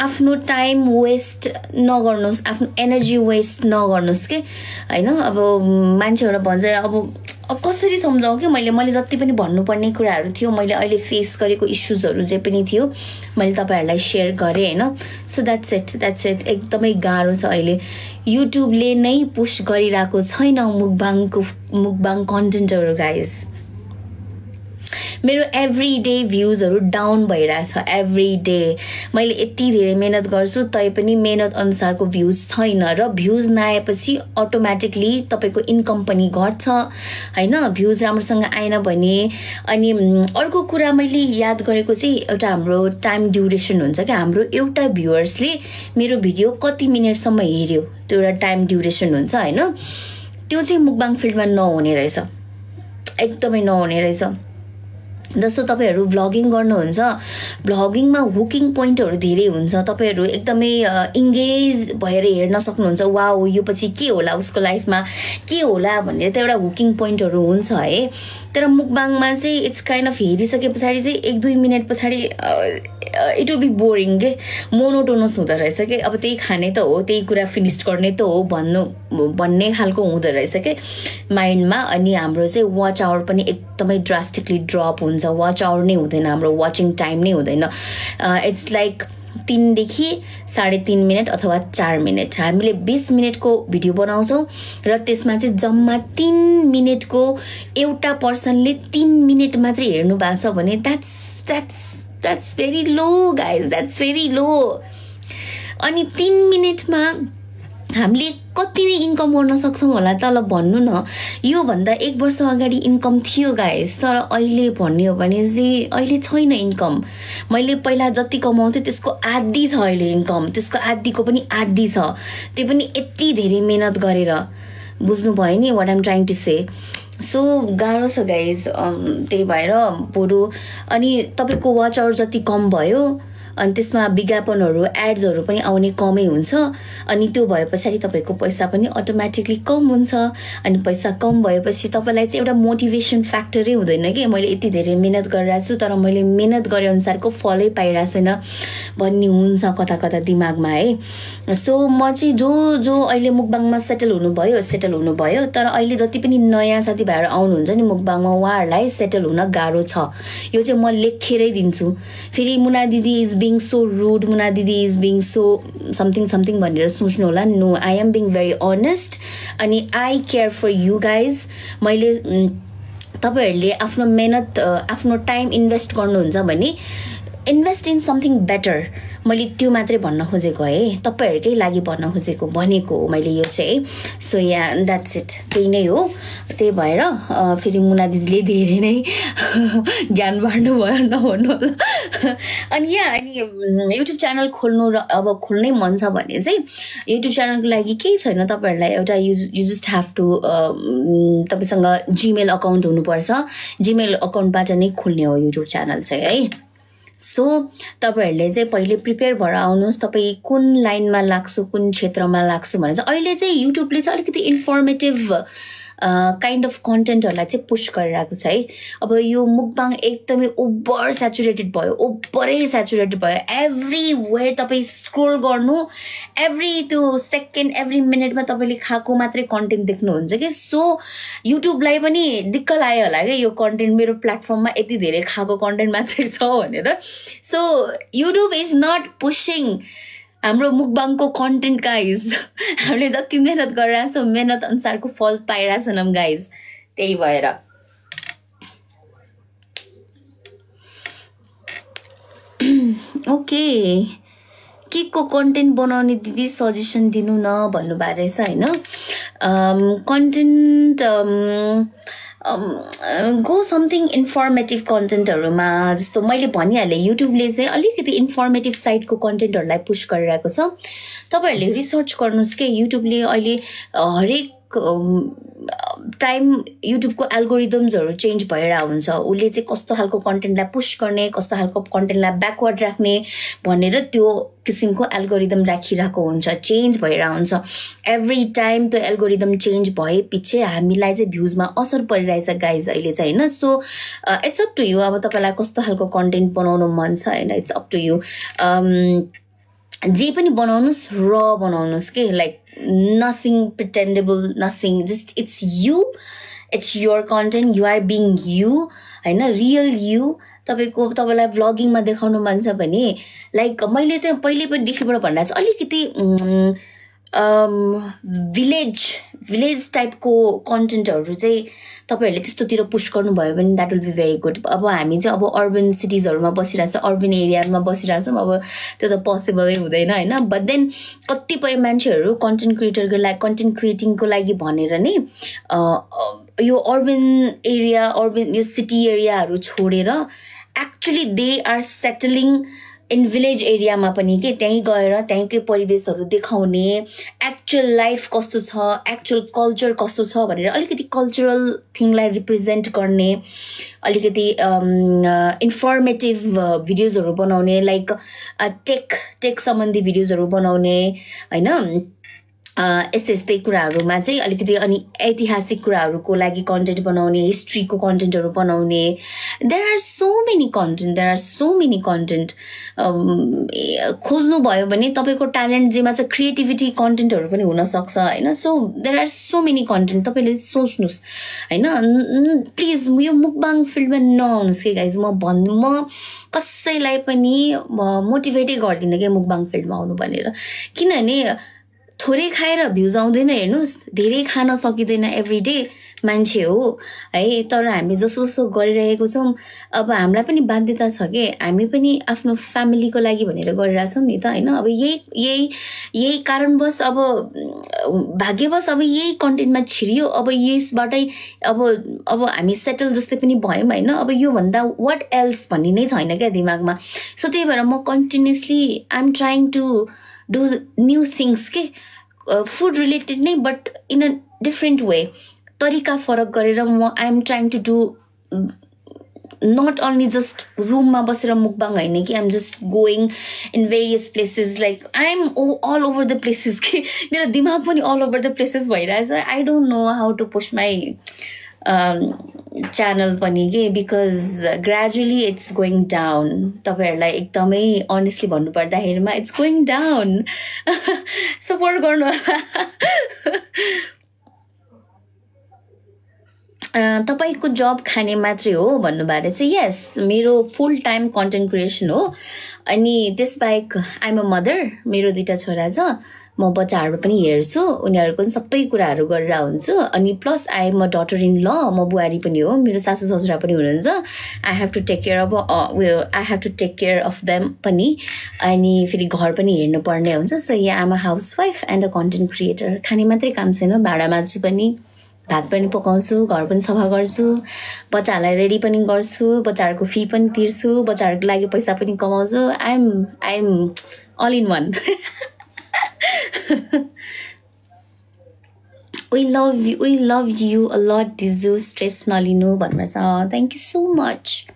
आफ्नो time West नगर्नुस्, आफ्नो energy West नगर्नुस् के हैन। अब मान्छेहरु भन्छ अब कसरी सम्झाऊ के मैले जति पनि भन्नुपर्ने कुराहरु थियो, मैले अहिले फेस गरेको इश्यूजहरु जे पनि थियो मैले तपाईहरुलाई शेयर गरे हैन। सो द्याट्स इट एकदमै गाह्रो छ अहिले। युट्युबले नै पुश गरिराको छैन मुकबाङ कन्टेन्टहरु गाइस। मेरो एभ्री डे भ्यूजहरु डाउन भइराछ, एभ्री डे मैले यति धेरै मेहनत गर्छु तै पनि मेहनत अनुसारको भ्यूज छैन र भ्यूज नआएपछि अटोमेटिकली तपाईको इन्कम पनि घट्छ हैन। भ्यूज राम्रोसँग आएन भने अनि अर्को कुरा मैले याद गरेको चाहिँ एउटा हाम्रो टाइम ड्युरेसन हुन्छ के, हाम्रो एउटा भ्युअर्सले मेरो भिडियो कति मिनेटसम्म हेर्यो त्यो एउटा टाइम ड्युरेसन हुन्छ हैन। त्यो चाहिँ मुकबाङ फिल्डमा नहुने रहेछ, एकदमै नहुने रहेछ। जस्तो तपाईहरु भ्लगिङ गर्नुहुन्छ, भ्लगिङमा हुकिङ पोइन्टहरु धेरै हुन्छ, तपाईहरु एकदमै इंगेज भएर हेर्न सक्नुहुन्छ। वाउ यो पछि के होला, उसको लाइफमा के होला भनेर त एउटा हुकिङ पोइन्टहरु हुन्छ है। तर मुकबाङमा चाहिँ इट्स काइन्ड अफ हेरिसकेपछि चाहिँ 1-2 मिनेट पछाडी इट विल बी बोरिङ के, मोनोटोनस हुँदो रहेछ के। अब त्यही खाने त हो, त्यही कुरा फिनिश गर्ने त हो भन्ने खालको हुँदो रहेछ के माइन्डमा। अनि हाम्रो चाहिँ वाच आवर पनि एकदमै ड्रास्टिकली ड्रप हुन्छ, वाच आवर नै हुँदैन, हाम्रो वाचिङ टाइम नै हुँदैन। इट्स लाइक 3 देखि 3.5 मिनेट अथवा 4 मिनेट। हामीले 20 मिनेटको भिडियो बनाउँछौं र त्यसमा चाहिँ जम्मा 3 मिनेटको एउटा पर्सनले 3 मिनेट मात्रै हेर्नु भएको छ भने that's very low guys, that's very low। अनि 3 मिनेटमा हामीले कति नै इन्कम गर्न सक्छौं होला त ल भन्नु न। यो भन्दा 1 वर्ष अगाडि इन्कम थियो गाइस, तर अहिले भन्ने हो भने चाहिँ अहिले छैन इन्कम। मैले पहिला जति कमाउँथे त्यसको आधी छ अहिले इन्कम, त्यसको आधीको पनि आधी छ, त्यो पनि यति धेरै मेहनत गरेर। बुझ्नु भयो नि what I am trying to say. So गाह्रो छ गाइज, त्यही भएर बरु अनि तपाईको वाच आवर जति कम भयो अनि त्यसमा विज्ञापनहरु एड्सहरु पनि आउने कमै हुन्छ, अनि त्यो भएपछि तपाईको पैसा पनि अटोमेटिकली कम हुन्छ। अनि पैसा कम भएपछि तपाईलाई चाहिँ एउटा मोटिभेसन फ्याक्टरै हुँदैन के, मैले यति धेरै मेहनत गरिरहेको छु तर मैले मेहनत गरे अनुसारको फलै पाइरहेको छैन भन्ने हुन्छ कता कता दिमागमा है। सो म चाहिँ जो अहिले मुकबाङमा सेटल हुनुभयो तर अहिले जति पनि नयाँ साथीभाइहरु आउनुहुन्छ नि मुकबाङमा, उहाँहरुलाई सेटल हुन गाह्रो छ। यो चाहिँ म लेखेरै दिन्छु। फेरि मुना दिदी is being so rude, Muna Didi is being so something भनेर सोच्नु होला। No, I am being very honest अनि I care for you guys। मैले तपाईहरुले आफ्नो मेहनत आफ्नो टाइम इन्भेस्ट गर्नुहुन्छ भने इन्भेस्ट इन समथिङ बेटर। मैले त्यो मात्रै भन्न खोजेको है, तपाईहरुकै लागि भन्न खोजेको भनेको मैले यो चाहिँ। सो या द्याट्स इट, त्यही नै हो। त्यही भएर फेरि मुना दिदीले धेरै नै ज्ञान बाँड्नु भयो नभन्नु होला। अनि युट्युब च्यानल खोल्नु र अब खोल्नै मन छ भने चाहिँ युट्युब च्यानलको लागि केही छैन, तपाईहरुलाई एउटा यु जस्ट ह्याभ टु तपाईसँग जीमेल अकाउन्ट हुनुपर्छ, जीमेल अकाउन्टबाट नै खोल्ने हो युट्युब च्यानल चाहिँ है। सो तपाईहरुले चाहिँ पहिले प्रिपेयर भएर आउनुस्, तपाई कुन लाइनमा लाग्छु कुन क्षेत्रमा लाग्छु भने चाहिँ अहिले चाहिँ युट्युबले चाहिँ अलिकति इन्फर्मेटिभ काइन्ड अफ कन्टेन्टहरुलाई चाहिँ पुश गरिरहेको छ है। अब यो मुकबाङ एकदमै ओभर स्याचुरेटेड भयो, एभ्रीवेयर तपाई स्क्रोल गर्नु एभ्री त्यो सेकेन्ड एभ्री मिनेटमा तपाईले खाएको मात्रै कन्टेन्ट देख्नुहुन्छ के। सो युट्युबलाई पनि दिक्क लाग्यो होला के यो कन्टेन्ट मेरो प्लेटफर्ममा यति धेरै खाएको कन्टेन्ट मात्रै छ भनेर। So YouTube is not pushing हाम्रो मुकबाङको कन्टेन्ट गाइज। हामीले जति मेहनत गरिरहेको छौं मेहनत अनुसारको फल पाइरहेको छैनौं गाइज, त्यही भएर। ओके, के को कन्टेन्ट बनाउने दिदी सजेसन दिनु न भन्नु भएको रहेछ हैन। कन्टेन्ट गो समथिङ इन्फर्मेटिभ कन्टेन्टहरुमा, जस्तो मैले भनिहालेँ युट्युबले चाहिँ अलिकति इन्फर्मेटिभ साइटको कन्टेन्टहरुलाई पुश गरिरहेको छ। तपाईहरुले रिसर्च गर्नुस् के, युट्युबले अहिले हरेक टाइम युट्युबको एल्गोरिदम्सहरु चेन्ज भइरहेको हुन्छ। उले चाहिँ कस्तो खालको कन्टेन्टलाई पुश गर्ने, कस्तो खालको कन्टेन्टलाई ब्याकवर्ड राख्ने भनेर त्यो किसिमको एल्गोरिदम राखिरहेको हुन्छ, चेन्ज भइरहेको हुन्छ। एभ्री टाइम त्यो एल्गोरिदम चेन्ज भए पछि हामीलाई चाहिँ भ्यूजमा असर परिरहेछ गाइज अहिले चाहिँ हैन। So it's up to you, अब तपाईलाई कस्तो खालको कन्टेन्ट बनाउन मन छ हैन, इट्स अप टु यु। जे पनि बनाउनुस् र बनाउनुस् के like nothing pretendable nothing just it's you it's your content you are being you होइन रियल यु तपाईँको तपाईँलाई भ्लगिङमा देखाउनु मन छ भने लाइक मैले त पहिले पनि देखिबाट भन्दा चाहिँ अलिकति विलेज टाइपको कन्टेन्टहरू चाहिँ तपाईँहरूले त्यस्तोतिर पुश गर्नुभयो भने that will be very good अब हामी चाहिँ अब अर्बन सिटिजहरूमा बसिरहेको छ अर्बन एरियामा बसिरहेको छौँ अब त्यो त पोसिबलै हुँदैन होइन बट देन कतिपय मान्छेहरू कन्टेन्ट क्रिएटिङको लागि भनेर नै यो अर्बन एरिया अर्बन यो सिटी एरियाहरू छोडेर actually they are settling in village एरियामा पनि के त्यहीँ गएर त्यहीँकै परिवेशहरू देखाउने एक्चुअल लाइफ कस्तो छ एक्चुअल कल्चर कस्तो छ भनेर अलिकति कल्चरल थिङलाई रिप्रेजेन्ट गर्ने अलिकति इन्फर्मेटिभ भिडियोजहरू बनाउने लाइक टेक सम्बन्धी भिडियोजहरू बनाउने होइन यस्तै कुराहरूमा चाहिँ अलिकति अनि ऐतिहासिक कुराहरूको लागि कन्टेन्ट बनाउने हिस्ट्रीको कन्टेन्टहरू बनाउने there are so many content खोज्नुभयो भने तपाईँको ट्यालेन्ट जेमा चाहिँ क्रिएटिभिटी कन्टेन्टहरू पनि हुनसक्छ होइन so there are so many content तपाईँले सोच्नुहोस् होइन प्लिज यो मुकबाङ फिल्डमा नआउनुहोस् कि गाइज म कसैलाई पनि मोटिभेटै गर्दिनँ कि मुकबाङ फिल्डमा आउनु भनेर किनभने थोरै खाएर भ्युज आउँदैन हेर्नुहोस् धेरै खान सकिँदैन एभ्री डे मान्छे हो है तर हामी जसो गरिरहेको छौँ अब हामीलाई पनि बाध्यता छ कि हामी पनि आफ्नो फ्यामिलीको लागि भनेर गरिरहेछौँ नि त होइन अब यही कारणवश अब भाग्यवश अब यही कन्टेन्टमा छिरियो अब यसबाटै अब हामी सेटल जस्तै पनि भयौँ होइन अब योभन्दा वाट एल्स भन्ने नै छैन क्या दिमागमा सो त्यही भएर म continuously I am trying to do new things के फुड रिलेटेड नै but in a different way तरिका फरक गरेर म I am trying to do not only just रुममा बसेर मुकबाङ होइन कि I'm just going in various places like I am all over the places कि मेरो दिमाग पनि अल ओभर द प्लेसेस भइरहेछ I don't know how to push my channel पनि के because gradually it's going down तपाईँहरूलाई एकदमै अनेस्टली भन्नुपर्दाखेरिमा इट्स गोइङ डाउन सपोर्ट गर्नु तपाईँको जब खाने मात्रै हो भन्नुभएको चाहिँ यस मेरो फुल टाइम कन्टेन्ट क्रिएसन हो अनि त्यसबाहेक आइएम अ मदर मेरो 2टा छोरा छ म बच्चाहरू पनि हेर्छु उनीहरूको पनि सबै कुराहरू गरेर हुन्छु अनि plus I am a daughter in law म बुहारी पनि हो मेरो सासू ससुरा पनि हुनुहुन्छ I have to take care of them पनि अनि फेरि घर पनि हेर्नु पर्ने हुन्छ so yeah am a housewife and a content creator खाने मात्रै काम छैन भाँडा माझ्छु पनि भात पनि पकाउँछु घर पनि सफा गर्छु बच्चाहरूलाई रेडी पनि गर्छु बच्चाहरूको फी पनि तिर्छु बच्चाहरूको लागि पैसा पनि कमाउँछु I am all in one we love you a lot दिजु स्ट्रेस नलिनु भन्नु छ थ्याङ्क यू सो मच